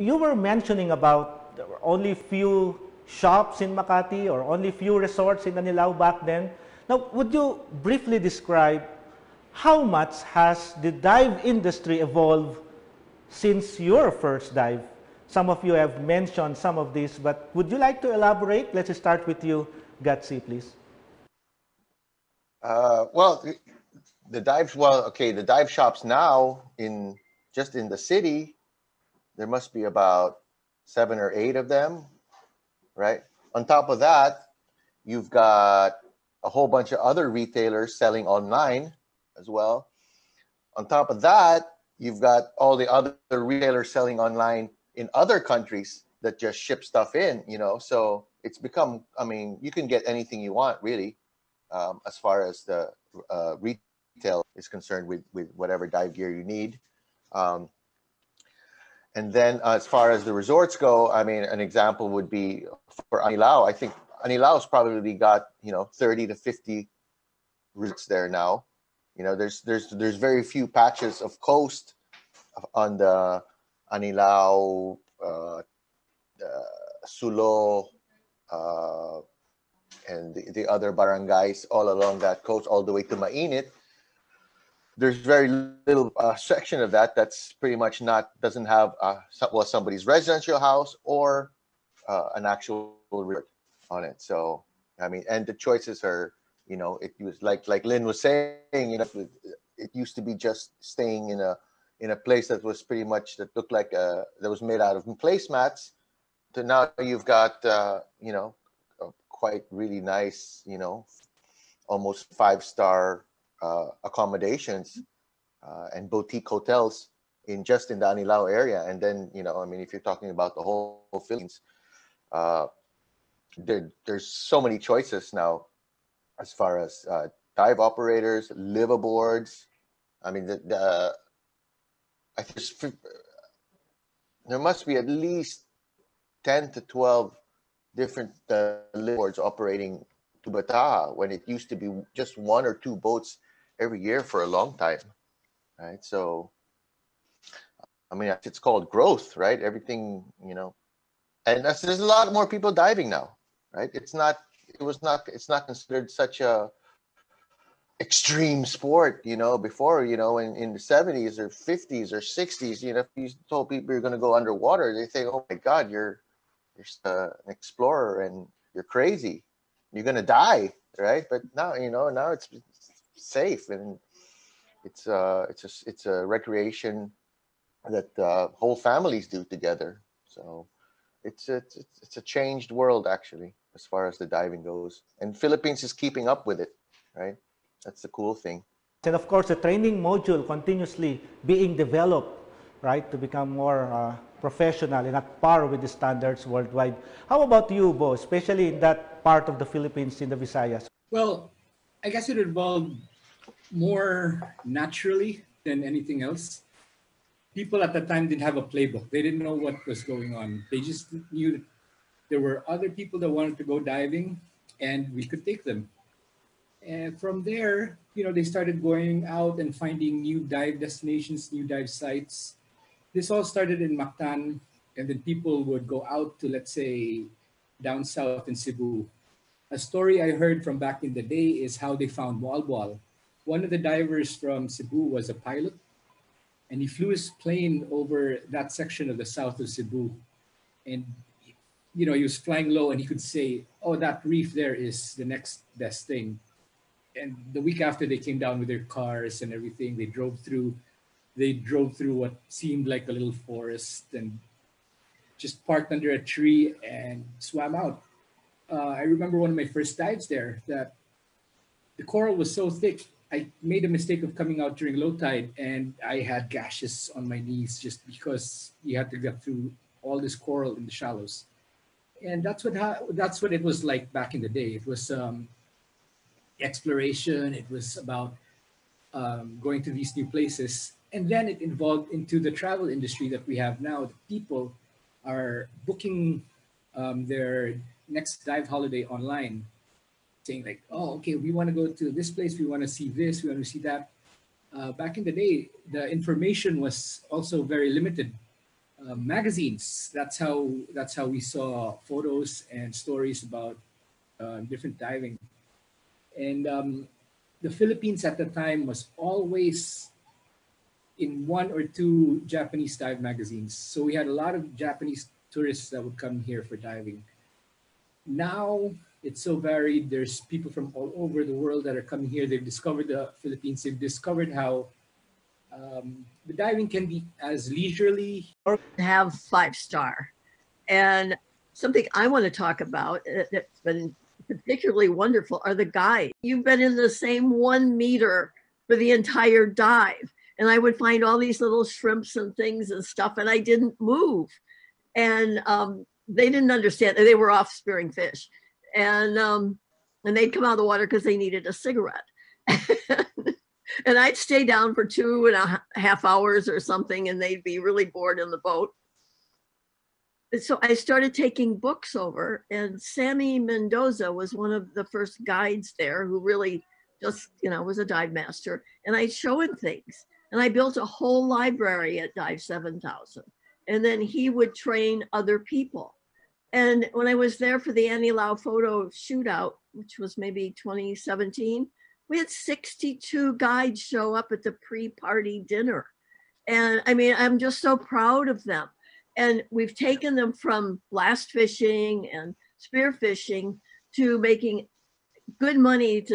you were mentioning about there were only few shops in Makati or only few resorts in Anilao back then. Now, would you briefly describe how much has the dive industry evolved since your first dive? Some of you have mentioned some of this, but would you like to elaborate? Let's start with you, Gatsy, please. Well, the dives. Well, okay, the dive shops now in just in the city, there must be about 7 or 8 of them, right? On top of that, you've got a whole bunch of other retailers selling online as well. On top of that, you've got all the other retailers selling online in other countries that just ship stuff in, So it's become, I mean, you can get anything you want, really, as far as the retail is concerned with whatever dive gear you need. And then as far as the resorts go, I mean, an example would be for Anilao. I think Anilao's probably got, 30 to 50 resorts there now. There's very few patches of coast on the Anilao, Sulo, and the other barangays all along that coast, all the way to Mainit. There's very little section of that that's pretty much doesn't have somebody's residential house or an actual resort on it. So I mean, and the choices are, it was like Lynn was saying, it used to be just staying in a place that was pretty much that looked like that was made out of placemats. To now you've got quite really nice, almost 5-star accommodations and boutique hotels in the Anilao area. And then, I mean, if you're talking about the whole Philippines, there's so many choices now as far as dive operators, liveaboards. I mean, I think there must be at least 10 to 12 different liveaboards operating to Bataa when it used to be just 1 or 2 boats every year for a long time, right? So, I mean, it's called growth, right? Everything, and there's a lot more people diving now, right? It's not considered such a extreme sport, before, in the 70s or 50s or 60s, if you told people you're going to go underwater, they think, oh my God, you're an explorer and you're crazy. You're going to die, right? But now, now it's safe, and it's a recreation that whole families do together. So it's a changed world, actually, as far as the diving goes. And Philippines is keeping up with it, right? That's the cool thing. And of course, the training module continuously being developed, right, to become more professional and at par with the standards worldwide. How about you, Bo, especially in that part of the Philippines, in the Visayas? Well, I guess it evolved more naturally than anything else. People at the time didn't have a playbook. They didn't know what was going on. They just knew that there were other people that wanted to go diving, and we could take them. And from there, they started going out and finding new dive destinations, new dive sites. This all started in Mactan, and then people would go out to, let's say, down south in Cebu. A story I heard from back in the day is how they found Walwal. One of the divers from Cebu was a pilot, and he flew his plane over that section of the south of Cebu. And, he was flying low, and he could say, oh, that reef there is the next best thing. And the week after, they came down with their cars and everything. They drove through what seemed like a little forest and just parked under a tree and swam out. I remember one of my first dives there that the coral was so thick. I made a mistake of coming out during low tide, and I had gashes on my knees just because you had to get through all this coral in the shallows. And that's what it was like back in the day. It was exploration. It was about going to these new places. And then it evolved into the travel industry that we have now. The people are booking their next dive holiday online, saying like, oh, okay, we want to go to this place. We want to see this. We want to see that. Back in the day, the information was also very limited. magazines. That's how we saw photos and stories about different diving. And the Philippines at the time was always in one or two Japanese dive magazines. So we had a lot of Japanese tourists that would come here for diving. Now it's so varied. There's people from all over the world that are coming here. They've discovered the Philippines. They've discovered how the diving can be as leisurely. Have 5-star. And something I want to talk about that's been particularly wonderful are the guides. You've been in the same 1 meter for the entire dive. And I would find all these little shrimps and things and stuff, and I didn't move. And they didn't understand. They were off spearing fish. And they'd come out of the water because they needed a cigarette. And I'd stay down for 2.5 hours or something, and they'd be really bored in the boat. So I started taking books over, and Sammy Mendoza was one of the first guides there who really just, was a dive master. And I'd show him things. And I built a whole library at Dive 7000. And then he would train other people. And when I was there for the Annie Lau photo shootout, which was maybe 2017, we had 62 guides show up at the pre-party dinner. And I mean, I'm just so proud of them. And we've taken them from blast fishing and spear fishing to making good money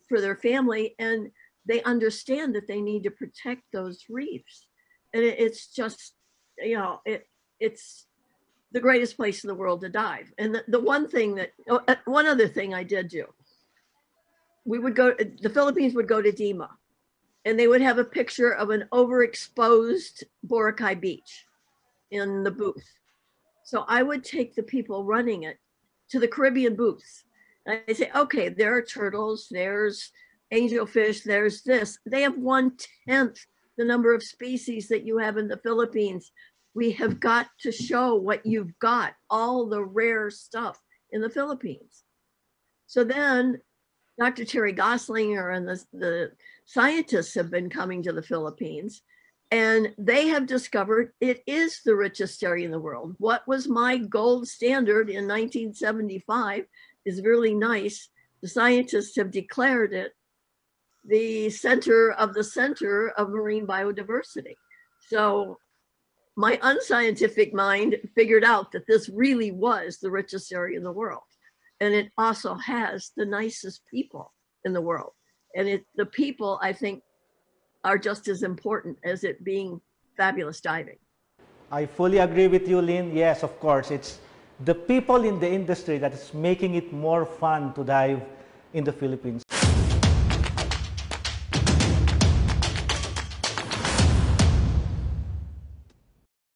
for their family. And they understand that they need to protect those reefs. And it's just, it's the greatest place in the world to dive. And one other thing I did do, the Philippines would go to Dima, and they would have a picture of an overexposed Boracay beach in the booth. So I would take the people running it to the Caribbean booths. And I say, okay, there are turtles, there's angelfish, there's this. They have 1/10 the number of species that you have in the Philippines. We have got to show what you've got, all the rare stuff in the Philippines. So then Dr. Terry Goslinger and the scientists have been coming to the Philippines, and they have discovered it is the richest area in the world. What was my gold standard in 1975 is really nice. The scientists have declared it the center of marine biodiversity. So my unscientific mind figured out that this really was the richest area in the world. And it also has the nicest people in the world. And the people, I think, are just as important as it being fabulous diving. I fully agree with you, Lynn. Yes, of course. It's the people in the industry that is making it more fun to dive in the Philippines.